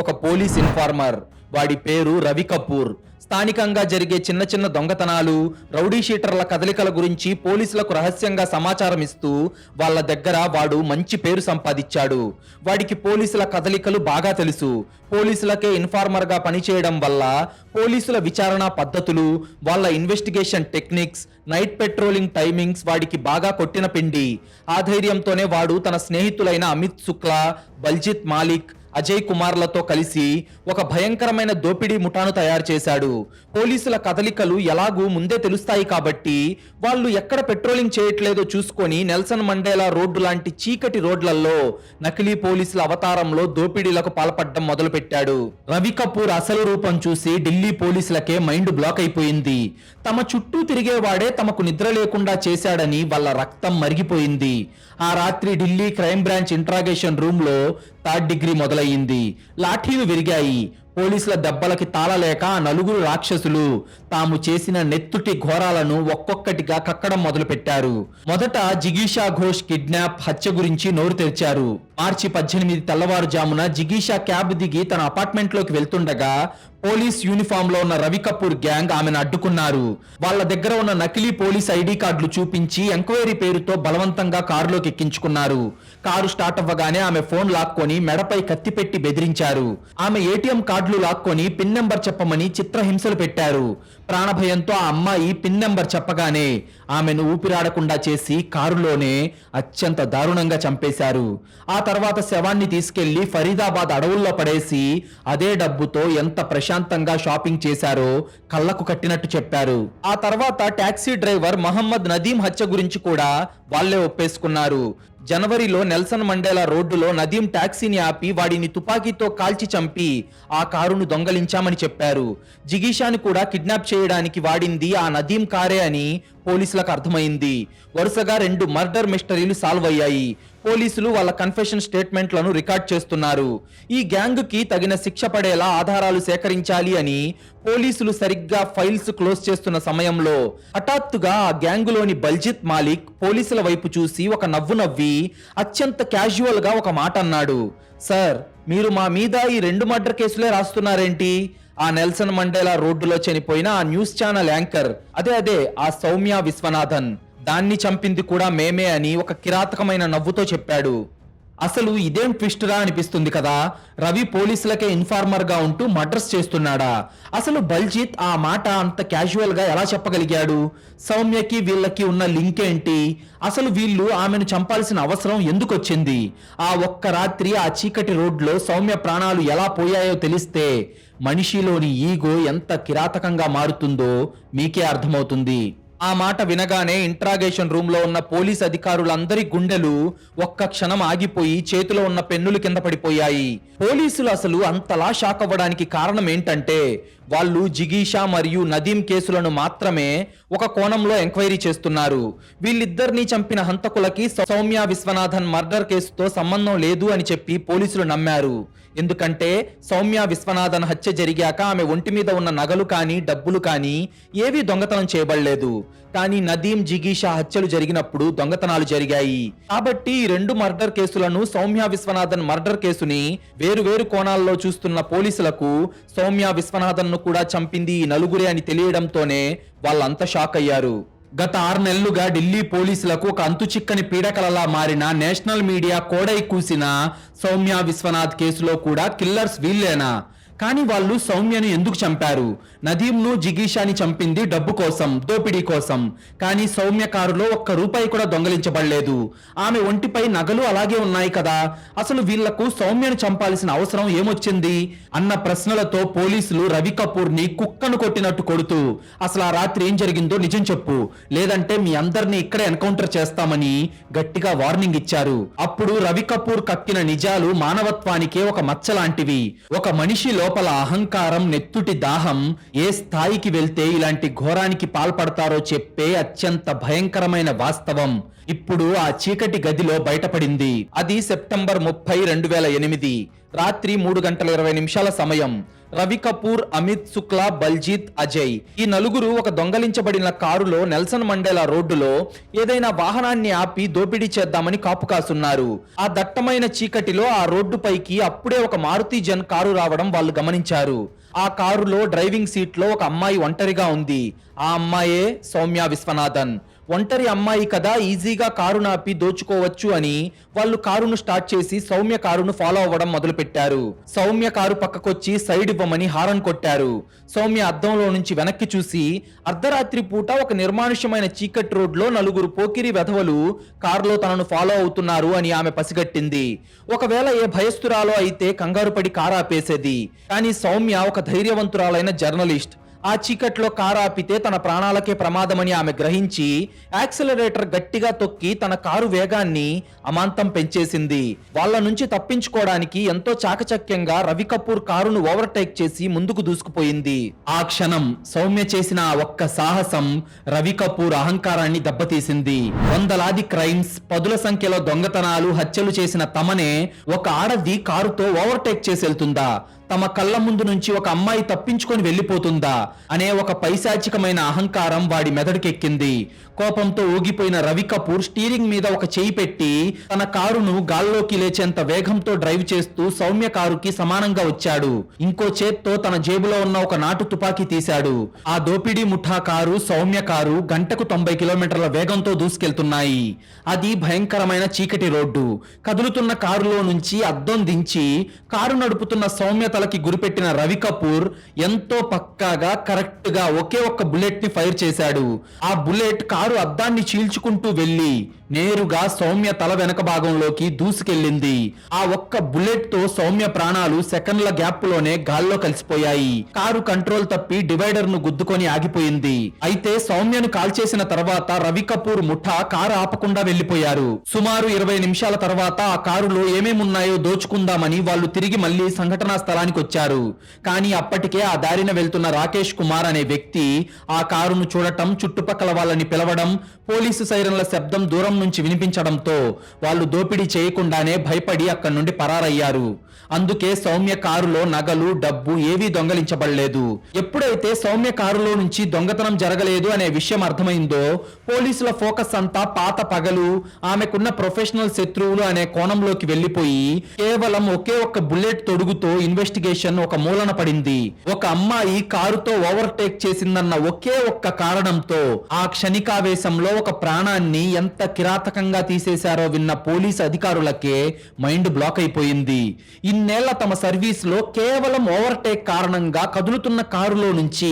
Speaker 1: ఒక పోలీస్ ఇన్ఫార్మర్. వాడి పేరు రవి కపూర్. స్థానికంగా జరిగే చిన్న చిన్న దొంగతనాలు, రౌడీ షీటర్ల కదలికల గురించి పోలీసులకు రహస్యంగా సమాచారం ఇస్తూ వాళ్ళ దగ్గర వాడు మంచి పేరు సంపాదించాడు. వాడికి పోలీసుల కదలికలు బాగా తెలుసు. పోలీసులకే ఇన్ఫార్మర్ గా పనిచేయడం వల్ల పోలీసుల విచారణ పద్ధతులు, వాళ్ళ investigation techniques, night patrolling timings వాడికి బాగా కొట్టిన పిండి. ఆ ధైర్యంతోనే వాడు తన స్నేహితులైన అమిత్ శుక్లా, బల్జిత్ మాలిక్, అజయ్ కుమార్లతో కలిసి ఒక భయంకరమైన దోపిడీ ముఠాను తయారు చేశాడు. పోలీసుల కదలికలు ఎలాగూ ముందే తెలుస్తాయి కాబట్టి వాళ్ళు ఎక్కడ పెట్రోలింగ్ చేయట్లేదో చూసుకొని నెల్సన్ మండేలా రోడ్డు లాంటి చీకటి రోడ్లలో నకిలీ పోలీసుల అవతారంలో దోపిడీలకు పాల్పడడం మొదలుపెట్టాడు. రవి కపూర్ అసలు రూపం చూసి ఢిల్లీ పోలీసులకే మైండ్ బ్లాక్ అయిపోయింది. తమ చుట్టూ తిరిగేవాడే తమకు నిద్ర లేకుండా చేశాడని వాళ్ళ రక్తం మరిగిపోయింది. ఆ రాత్రి Delhi crime branch interrogation room లో 3rd డిగ్రీ మొదలయ్యింది. లాఠీలు విరిగాయి. పోలీసుల దెబ్బలకి తాళలేక ఆ నలుగురు రాక్షసులు తాము చేసిన నెత్తుటి ఘోరాలను ఒక్కొక్కటిగా కక్కడం మొదలు పెట్టారు. మొదట జిగీషా ఘోష్ కిడ్నాప్, హత్య గురించి నోరు తెరిచారు. మార్చి 18 తెల్లవారుజామున జిగీషా క్యాబ్ దిగి తన అపార్ట్మెంట్ లోకి వెళ్తుండగా పోలీస్ యూనిఫామ్ లో ఉన్న రవి కపూర్ గ్యాంగ్ ఆమెను అడ్డుకున్నారు. వాళ్ళ దగ్గర ఉన్న నకిలీ పోలీస్ ఐడి కార్డులు చూపించి ఎంక్వైరీ పేరుతో బలవంతంగా కారులోకి ఎక్కించుకున్నారు. కారు స్టార్ట్ అవ్వగానే ఆమె ఫోన్ లాక్కొని మెడపై కత్తి పెట్టి బెదిరించారు. ఆమె ఏటీఎం కార్డులు లాక్కొని పిన్ నెంబర్ చెప్పమని చిత్రహింసలు పెట్టారు. ప్రాణభయంతో ఆ అమ్మాయి పిన్ నెంబర్ చెప్పగానే ఆమెను ఊపిరాడకుండా చేసి కారులోనే అత్యంత దారుణంగా చంపేశారు. ఆ తర్వాత శవాన్ని తీసుకెళ్లి ఫరీదాబాద్ అడవుల్లో పడేసి అదే డబ్బుతో ఎంత ప్రశాంతంగా షాపింగ్ చేశారో కళ్ళకు కట్టినట్టు చెప్పారు. ఆ తర్వాత టాక్సీ డ్రైవర్ మహమ్మద్ నదీం హత్య గురించి కూడా వాళ్లే ఒప్పేసుకున్నారు. జనవరిలో నెల్సన్ మండేలా రోడ్డులో నదీం టాక్సీని ఆపి వాడిని తుపాకీతో కాల్చి చంపి ఆ కారును దొంగలించామని చెప్పారు. జిగీషాని కూడా కిడ్నాప్ చేయడానికి వాడింది ఆ నదీం కారే అని పోలీసులకు అర్థమైంది. వరుసగా 2 మర్డర్ మిస్టరీలు సాల్వ్ అయ్యాయి. పోలీసులు వాళ్ళ కన్ఫెషన్ స్టేట్మెంట్లను రికార్డ్ చేస్తున్నారు. ఈ గ్యాంగ్ కి తగిన శిక్ష పడేలా ఆధారాలు సేకరించాలి అని పోలీసులు సరిగ్గా ఫైల్స్ క్లోజ్ చేస్తున్న సమయంలో హఠాత్తుగా ఆ గ్యాంగులోని బల్జిత్ మాలిక్ పోలీసుల వైపు చూసి ఒక నవ్వు నవ్వి అత్యంత క్యాజువల్ గా ఒక మాట అన్నాడు. సార్, మీరు మా మీద ఈ 2 మర్డర్ కేసులే రాస్తున్నారేంటి? ఆ నెల్సన్ మండేలా రోడ్డులో చనిపోయిన ఆ న్యూస్ ఛానల్ యాంకర్ అదే ఆ సౌమ్య విశ్వనాథన్, దాన్ని చంపింది కూడా మేమే అని ఒక కిరాతకమైన నవ్వుతో చెప్పాడు. అసలు ఇదేం ట్విస్ట్ రా అనిపిస్తుంది కదా. రవి పోలీసులకే ఇన్ఫార్మర్ గా ఉంటూ మర్డర్స్ చేస్తున్నాడా? అసలు బల్జిత్ ఆ మాట అంత క్యాజువల్ గా ఎలా చెప్పగలిగాడు? సౌమ్యకి వీళ్ళకి ఉన్న లింక్ ఏంటి? అసలు వీళ్ళు ఆమెను చంపాల్సిన అవసరం ఎందుకు వచ్చింది? ఆ ఒక్క రాత్రి ఆ చీకటి రోడ్లో సౌమ్య ప్రాణాలు ఎలా పోయాయో తెలిస్తే మనిషిలోని ఈగో ఎంత కిరాతకంగా మారుతుందో మీకే అర్థమవుతుంది. ఆ మాట వినగానే ఇంట్రాగేషన్ రూమ్ లో ఉన్న పోలీస్ అధికారులందరి గుండెలు ఒక్క క్షణం ఆగిపోయి చేతిలో ఉన్న పెన్నులు కింద పడిపోయాయి. పోలీసులు అసలు అంతలా షాక్ అవ్వడానికి కారణం ఏంటంటే వాళ్ళు జిగీషా మరియు నదీం కేసులను మాత్రమే ఒక కోణంలో ఎంక్వైరీ చేస్తున్నారు. వీళ్ళిద్దరినీ చంపిన హంతకులకి సౌమ్య విశ్వనాథన్ మర్డర్ కేసుతో సంబంధం లేదు అని చెప్పి పోలీసులు నమ్మారు. ఎందుకంటే సౌమ్య విశ్వనాథన్ హత్య జరిగాక ఆమె ఒంటి మీద ఉన్న నగలు కానీ డబ్బులు కానీ ఏవీ దొంగతనం చేయబడలేదు. కానీ నదీం జిగీషా హత్యలు జరిగినప్పుడు దొంగతనాలు జరిగాయి. కాబట్టి ఈ 2 మర్డర్ కేసులను సౌమ్య విశ్వనాథన్ మర్డర్ కేసుని వేరు కోణాల్లో చూస్తున్న పోలీసులకు సౌమ్య విశ్వనాథన్ ను కూడా చంపింది ఈ నలుగురే అని తెలియడంతోనే వాళ్ళంతా షాక్ అయ్యారు. గత 6 నెలలుగా ఢిల్లీ పోలీసులకు ఒక అంతుచిక్కని పీడకలలా మారిన నేషనల్ మీడియా కోడై కూసిన సౌమ్య విశ్వనాథ్ కేసులో కూడా కిల్లర్స్ వీళ్ళేనా? కానీ వాళ్ళు సౌమ్యను ఎందుకు చంపారు? నదీంను జిగీషాని చంపింది డబ్బు కోసం, దోపిడీ కోసం. కానీ సౌమ్య కారులో ఒక్క రూపాయి కూడా దొంగలించబడలేదు. ఆమె ఒంటిపై నగలు అలాగే ఉన్నాయి కదా. అసలు వీళ్లకు సౌమ్యను చంపాల్సిన అవసరం ఏమొచ్చింది అన్న ప్రశ్నలతో పోలీసులు రవి కపూర్ ని కుక్కను కొట్టినట్టు కొడుతూ అసలు ఆ రాత్రి ఏం జరిగిందో నిజం చెప్పు, లేదంటే మీ అందరినీ ఇక్కడే ఎన్కౌంటర్ చేస్తామని గట్టిగా వార్నింగ్ ఇచ్చారు. అప్పుడు రవి కపూర్ కక్కిన నిజాలు మానవత్వానికే ఒక మచ్చ లాంటివి. ఒక మనిషి లోపల అహంకారం, నెత్తుటి దాహం ఏ స్థాయికి వెళ్తే ఇలాంటి ఘోరానికి పాల్పడతారో చెప్పే అత్యంత భయంకరమైన వాస్తవం ఇప్పుడు ఆ చీకటి గదిలో బయటపడింది. అది సెప్టెంబర్ 30, 2008 రాత్రి 3:20 సమయం. రవి కపూర్, అమిత్ శుక్లా, బల్జిత్, అజయ్ ఈ నలుగురు ఒక దొంగలించబడిన కారులో నెల్సన్ మండేలా రోడ్డులో ఏదైనా వాహనాన్ని ఆపి దోపిడీ చేద్దామని కాపు కాసున్నారు. ఆ దట్టమైన చీకటిలో ఆ రోడ్డు పైకి అప్పుడే ఒక మారుతి జన్ కారు రావడం వాళ్ళు గమనించారు. ఆ కారులో డ్రైవింగ్ సీట్ లో ఒక అమ్మాయి ఒంటరిగా ఉంది. ఆ అమ్మాయే సౌమ్య విశ్వనాథన్. ఒంటరి అమ్మాయి కదా, ఈజీగా కారు నాపి దోచుకోవచ్చు అని వాళ్ళు కారును స్టార్ట్ చేసి సౌమ్య కారును ఫాలో అవ్వడం మొదలు పెట్టారు. సౌమ్య కారు పక్కకొచ్చి సైడ్ ఇవ్వమని హారన్ కొట్టారు. సౌమ్య అద్దంలో నుంచి వెనక్కి చూసి అర్ధరాత్రి పూట ఒక నిర్మానుష్యమైన చీకటి రోడ్లో నలుగురు పోకిరి వెధవలు కారులో తనను ఫాలో అవుతున్నారు అని ఆమె పసిగట్టింది. ఒకవేళ ఏ భయస్థురాలో అయితే కంగారు పడి కారు ఆపేసేది. కానీ సౌమ్య ఒక ధైర్యవంతురాలైన జర్నలిస్ట్. ఆ చీకట్లో కారు ఆపితే తన ప్రాణాలకే ప్రమాదమని ఆమె గ్రహించి యాక్సిలరేటర్ గట్టిగా తొక్కి తన కారు వేగాన్ని అమాంతం పెంచేసింది. వాళ్ళ నుంచి తప్పించుకోవడానికి ఎంతో చాకచక్యంగా రవి కపూర్ కారును ఓవర్టేక్ చేసి ముందుకు దూసుకుపోయింది. ఆ క్షణం సౌమ్య చేసిన ఆ ఒక్క సాహసం రవి కపూర్ అహంకారాన్ని దెబ్బతీసింది. వందలాది క్రైమ్స్, పదుల సంఖ్యలో దొంగతనాలు, హత్యలు చేసిన తమనే ఒక ఆడది కారుతో ఓవర్టేక్ చేసి వెళ్తుందా? తమ కళ్ళ ముందు నుంచి ఒక అమ్మాయి తప్పించుకొని వెళ్ళిపోతుందా అనే ఒక పైశాచికమైన అహంకారం వాడి మెదడుకెక్కింది. కోపంతో ఊగిపోయిన రవి కపూర్ స్టీరింగ్ మీద ఒక చేయి పెట్టి తన కారును గాల్లోకి లేచేంత వేగంతో డ్రైవ్ చేస్తూ సౌమ్య కారుకి సమానంగా వచ్చాడు. ఇంకో చేత్తో తన జేబులో ఉన్న ఒక నాటు తుపాకీ తీశాడు. ఆ దోపిడీ ముఠా కారు, సౌమ్య కారు గంటకు 90 కిలోమీటర్ల వేగంతో దూసుకెళ్తున్నాయి. అది భయంకరమైన చీకటి రోడ్డు. కదులుతున్న కారులో నుంచి అద్దం దించి కారు నడుపుతున్న సౌమ్య తలకి గురిపెట్టిన రవి కపూర్ ఎంతో పక్కాగా, కరెక్ట్ గా ఒకే ఒక్క బుల్లెట్ ని ఫైర్ చేశాడు. ఆ బుల్లెట్ కారు అద్దాన్ని చీల్చుకుంటూ వెళ్లి నేరుగా సౌమ్య తల వెనక భాగంలోకి దూసుకెళ్లింది. ఆ ఒక్క బుల్లెట్ తో సౌమ్య ప్రాణాలు సెకండ్ల గ్యాప్ లోనే గాల్లో కలిసిపోయాయి. కారు కంట్రోల్ తప్పి డివైడర్ ను గుద్దుకొని ఆగిపోయింది. అయితే సౌమ్యను కాల్చేసిన తర్వాత రవి కపూర్ ముఠా కారు ఆపకుండా వెళ్లిపోయారు. సుమారు 20 నిమిషాల తర్వాత ఆ కారులో ఏమేమున్నాయో దోచుకుందామని వాళ్ళు తిరిగి మళ్లీ సంఘటనా స్థలానికి వచ్చారు. కానీ అప్పటికే ఆ దారిన వెళ్తున్న రాకేష్ కుమార్ అనే వ్యక్తి ఆ కారును చూడటం, చుట్టుపక్కల వాళ్ళని పిలవడం, పోలీసు సైరన్ల శబ్దం దూరం నుంచి వినిపించడంతో వాళ్ళు దోపిడీ చేయకుండానే భయపడి అక్కడి నుండి పరారయ్యారు. అందుకే సౌమ్య కారులో నగలు, డబ్బు ఏవీ దొంగలించబడలేదు. ఎప్పుడైతే సౌమ్య కారులో నుంచి దొంగతనం జరగలేదు అనే విషయం అర్థమైందో పోలీసుల ఫోకస్ అంతా పాత పగలు, ఆమెకున్న ప్రొఫెషనల్ శత్రువులు అనే కోణంలోకి వెళ్లిపోయి కేవలం ఒకే ఒక్క బుల్లెట్ తొడుగుతో ఇన్వెస్టిగేషన్ ఒక మూలన పడింది. ఒక అమ్మాయి కారుతో ఓవర్టేక్ చేసిందన్న ఒకే ఒక్క కారణంతో ఆ క్షణికావేశంలో ఒక ప్రాణాన్ని ఎంత కిరాతకంగా తీసేశారో విన్న పోలీసు అధికారులకే మైండ్ బ్లాక్ అయిపోయింది. ఇన్నేళ్ల తమ సర్వీస్ లో కేవలం ఓవర్టేక్ కారణంగా కదులుతున్న కారులో నుంచి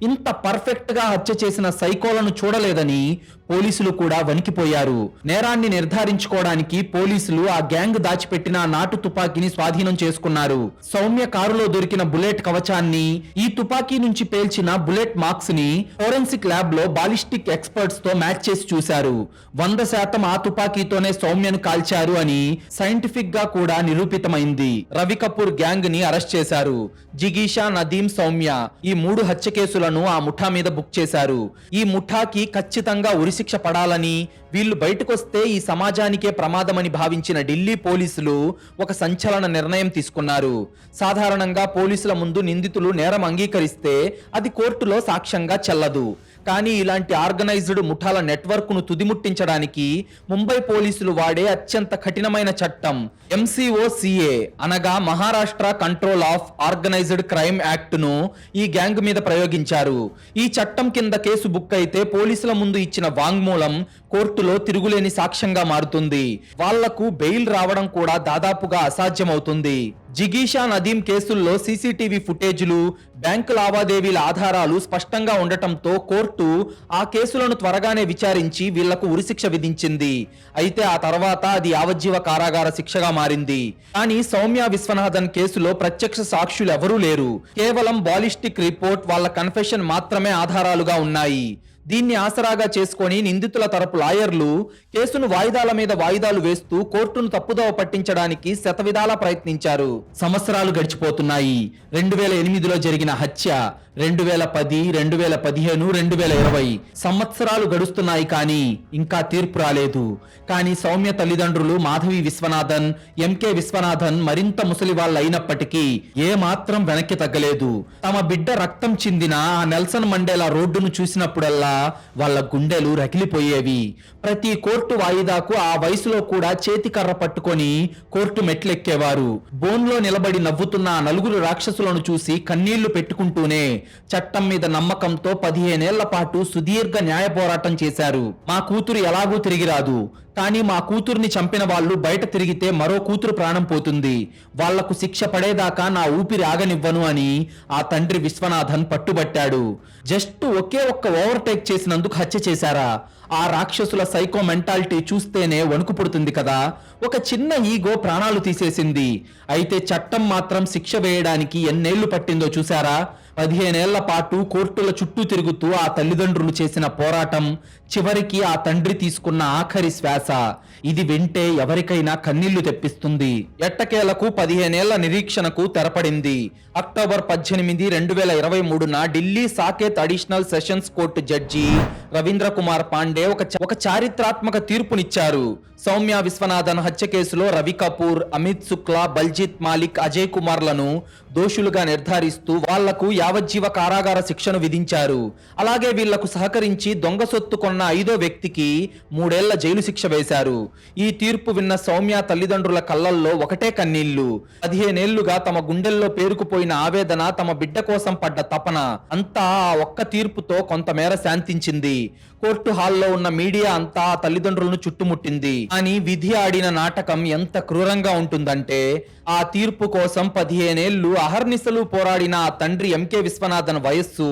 Speaker 1: ఇంత పర్ఫెక్ట్ గా హత్య చేసిన సైకోలను చూడలేదని పోలీసులు కూడా వణికిపోయారు. నేరాన్ని నిర్ధారించుకోవడానికి పోలీసులు ఆ గ్యాంగ్ దాచిపెట్టిన నాటు తుపాకీని స్వాధీనం చేసుకున్నారు. సౌమ్య కారులో దొరికిన బుల్లెట్ కవచాన్ని, ఈ తుపాకీ నుంచి పేల్చిన బుల్లెట్ మార్క్స్ ని ఫోరెన్సిక్ ల్యాబ్ లో బాలిస్టిక్ ఎక్స్పర్ట్స్ తో మ్యాచ్ చేసి చూశారు. 100% ఆ తుపాకీతోనే సౌమ్యను కాల్చారు అని సైంటిఫిక్ గా కూడా నిరూపితమైంది. రవి కపూర్ గ్యాంగ్ ని అరెస్ట్ చేశారు. జిగీషా, నదీం, సౌమ్య ఈ 3 హత్య కేసులను ఆ ముఠా మీద బుక్ చేశారు. ఈ ముఠాకి ఖచ్చితంగా ఉరిశిక్ష పడాలని, వీళ్ళు బయటకొస్తే ఈ సమాజానికే ప్రమాదమని భావించిన ఢిల్లీ పోలీసులు ఒక సంచలన నిర్ణయం తీసుకున్నారు. సాధారణంగా పోలీసుల ముందు నిందితులు నేరం అంగీకరిస్తే అది కోర్టులో సాక్ష్యంగా చెల్లదు. కానీ ఇలాంటి ఆర్గనైజ్డ్ ముఠాల నెట్వర్క్ ను తుదిముట్టించడానికి ముంబై పోలీసులు వాడే అత్యంత కఠినమైన చట్టం MCOCA అనగా Maharashtra control of organised crime act ను ఈ గ్యాంగ్ మీద ప్రయోగించారు. ఈ చట్టం కింద కేసు బుక్ అయితే పోలీసుల ముందు ఇచ్చిన వాంగ్మూలం కోర్టులో తిరుగులేని సాక్ష్యంగా మారుతుంది. వాళ్లకు బెయిల్ రావడం కూడా దాదాపుగా అసాధ్యమవుతుంది. జిగీషా, నదీం కేసుల్లో సీసీటీవీ ఫుటేజీలు, బ్యాంకు లావాదేవీల ఆధారాలు స్పష్టంగా ఉండటంతో కోర్టు ఆ కేసులను త్వరగానే విచారించి వీళ్లకు ఉరిశిక్ష విధించింది. అయితే ఆ తర్వాత అది యావజ్జీవ కారాగార శిక్షగా మారింది. కానీ సౌమ్య విశ్వనాథన్ కేసులో ప్రత్యక్ష సాక్షులు ఎవరూ లేరు. కేవలం బాలిస్టిక్ రిపోర్ట్, వాళ్ళ కన్ఫెషన్ మాత్రమే ఆధారాలుగా ఉన్నాయి. దీన్ని ఆసరాగా చేసుకొని నిందితుల తరపు లాయర్లు కేసును వాయిదాల మీద వాయిదాలు వేస్తూ కోర్టును తప్పుదోవ పట్టించడానికి శతవిధాలా ప్రయత్నించారు. సంవత్సరాలు గడిచిపోతున్నాయి. 2008లో జరిగిన హత్య, 2010, 2015, 2020 సంవత్సరాలు గడుస్తున్నాయి కానీ ఇంకా తీర్పు రాలేదు. కానీ సౌమ్య తల్లిదండ్రులు మాధవి విశ్వనాథన్, MK విశ్వనాథన్ మరింత ముసలి వాళ్ళు అయినప్పటికీ ఏ మాత్రం వెనక్కి తగ్గలేదు. తమ బిడ్డ రక్తం చిందిన ఆ నెల్సన్ మండేలా రోడ్డును చూసినప్పుడల్లా వాళ్ళ గుండెలు రగిలిపోయేవి. ప్రతి కోర్టు వాయిదాకు ఆ వయసులో కూడా చేతి కర్ర పట్టుకొని కోర్టు మెట్లెక్కేవారు. బోన్లో నిలబడి నవ్వుతున్న ఆ నలుగురు రాక్షసులను చూసి కన్నీళ్లు పెట్టుకుంటూనే చట్టం మీద నమ్మకంతో 15 ఏళ్ల పాటు సుదీర్ఘ న్యాయ పోరాటం చేశారు. మా కూతురు ఎలాగూ తిరిగి రాదు, కానీ మా కూతుర్ని చంపిన వాళ్ళు బయట తిరిగితే మరో కూతురు ప్రాణం పోతుంది. వాళ్లకు శిక్ష పడేదాకా నా ఊపిరి ఆగనివ్వను అని ఆ తండ్రి విశ్వనాథన్ పట్టుబట్టాడు. జస్ట్ ఒకే ఒక్క ఓవర్టేక్ చేసినందుకు హత్య చేశారా? ఆ రాక్షసుల సైకో మెంటాలిటీ చూస్తేనే వణుకు పుడుతుంది కదా. ఒక చిన్న ఈగో ప్రాణాలు తీసేసింది. అయితే చట్టం మాత్రం శిక్ష వేయడానికి ఎన్నేళ్లు పట్టిందో చూసారా? 15 ఏళ్ల పాటు కోర్టుల చుట్టూ తిరుగుతూ ఆ తల్లిదండ్రులు చేసిన పోరాటం, చివరికి ఆ తండ్రి తీసుకున్న ఆఖరి శ్వాస, ఇది వింటే ఎవరికైనా కన్నీళ్లు తెప్పిస్తుంది. ఎట్టకేలకు 15 ఏళ్ల నిరీక్షణకు తెరపడింది. అక్టోబర్ 18, 2023న Delhi Saket additional sessions court judge Ravindra Kumar Pandey ఒక చారిత్రాత్మక తీర్పునిచ్చారు. సౌమ్య విశ్వనాథన్ హత్య కేసులో రవి కపూర్, అమిత్ శుక్లా, బల్జిత్ మాలిక్, అజయ్ కుమార్లను దోషులుగా నిర్ధారిస్తూ వాళ్లకు యావజ్జీవ కారాగార శిక్షను విధించారు. అలాగే వీళ్లకు సహకరించి దొంగ సొత్తు కొన్న 5వ వ్యక్తికి 3 ఏళ్ల జైలు శిక్ష వేశారు. ఈ తీర్పు విన్న సౌమ్య తల్లిదండ్రుల కళ్ళల్లో ఒకటే కన్నీళ్లు. 15 ఏళ్లుగా తమ గుండెల్లో పేరుకుపోయిన ఆవేదన, తమ బిడ్డ కోసం పడ్డ తపన అంతా ఆ ఒక్క తీర్పుతో కొంతమేర శాంతించింది. కోర్టు హాల్లో ఉన్న మీడియా అంతా ఆ తల్లిదండ్రులను చుట్టుముట్టింది. కానీ విధి ఆడిన నాటకం ఎంత క్రూరంగా ఉంటుందంటే, ఆ తీర్పు కోసం 15 ఏళ్లు అహర్నిశలు పోరాడిన ఆ తండ్రి ఎంకే విశ్వనాథన్ వయస్సు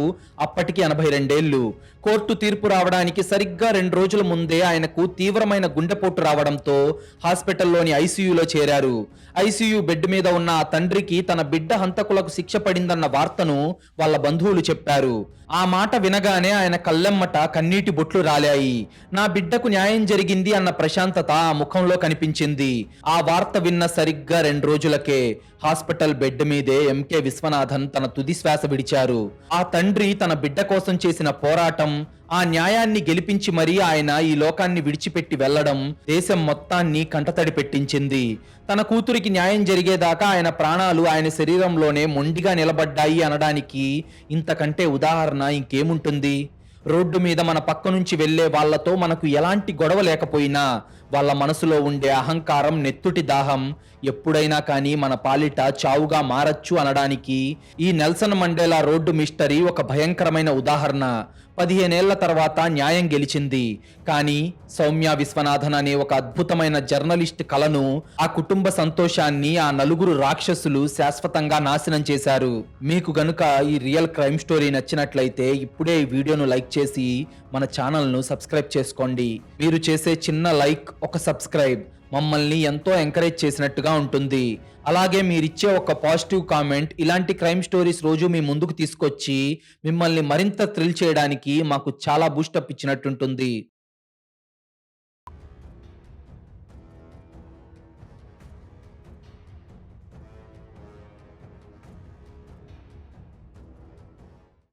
Speaker 1: అప్పటికి 82 ఏళ్లు. కోర్టు తీర్పు రావడానికి సరిగ్గా 2 రోజుల ముందే ఆయనకు తీవ్రమైన గుండెపోటు రావడంతో హాస్పిటల్లోని ఐసీయూలో చేరారు. ఐసీయూ బెడ్ మీద ఉన్న ఆ తండ్రికి తన బిడ్డ హంతకులకు శిక్ష పడిందన్న వార్తను వాళ్ళ బంధువులు చెప్పారు. ఆ మాట వినగానే ఆయన కళ్ళెమ్మట కన్నీటి బొట్లు రాలాయి. నా బిడ్డకు న్యాయం జరిగింది అన్న ప్రశాంతత ఆ ముఖంలో కనిపించింది. ఆ వార్త విన్న సరిగ్గా 2 రోజులకే హాస్పిటల్ బెడ్ మీదే ఎంకే విశ్వనాథన్ తన తుది శ్వాస విడిచారు. ఆ తండ్రి తన బిడ్డ కోసం చేసిన పోరాటం, ఆ న్యాయాన్ని గెలిపించి మరీ ఆయన ఈ లోకాన్ని విడిచిపెట్టి వెళ్లడం దేశం మొత్తాన్ని కంటతడి పెట్టించింది. తన కూతురికి న్యాయం జరిగేదాకా ఆయన ప్రాణాలు ఆయన శరీరంలోనే మొండిగా నిలబడ్డాయి అనడానికి ఇంతకంటే ఉదాహరణ ఇంకేముంటుంది? రోడ్డు మీద మన పక్క నుంచి వెళ్లే వాళ్లతో మనకు ఎలాంటి గొడవ లేకపోయినా వాళ్ళ మనసులో ఉండే అహంకారం, నెత్తుటి దాహం ఎప్పుడైనా కానీ మన పాలిట చావుగా మారచ్చు అనడానికి ఈ నెల్సన్ మండేలా రోడ్డు మిస్టరీ ఒక భయంకరమైన ఉదాహరణ. 15 ఏళ్ల తర్వాత న్యాయం గెలిచింది. కానీ సౌమ్య విశ్వనాథన్ అనే ఒక అద్భుతమైన జర్నలిస్ట్ కలను, ఆ కుటుంబ సంతోషాన్ని ఆ నలుగురు రాక్షసులు శాశ్వతంగా నాశనం చేశారు. మీకు గనుక ఈ రియల్ క్రైమ్ స్టోరీ నచ్చినట్లయితే ఇప్పుడే ఈ వీడియోను లైక్ చేసి మన ఛానల్ను సబ్స్క్రైబ్ చేసుకోండి. మీరు చేసే చిన్న లైక్, ఒక సబ్స్క్రైబ్ మమ్మల్ని ఎంతో ఎంకరేజ్ చేసినట్టుగా ఉంటుంది. అలాగే మీరిచ్చే ఒక పాజిటివ్ కామెంట్ ఇలాంటి క్రైమ్ స్టోరీస్ రోజు మీ ముందుకు తీసుకొచ్చి మిమ్మల్ని మరింత థ్రిల్ చేయడానికి మాకు చాలా బూస్టప్ ఇచ్చినట్టుంటుంది.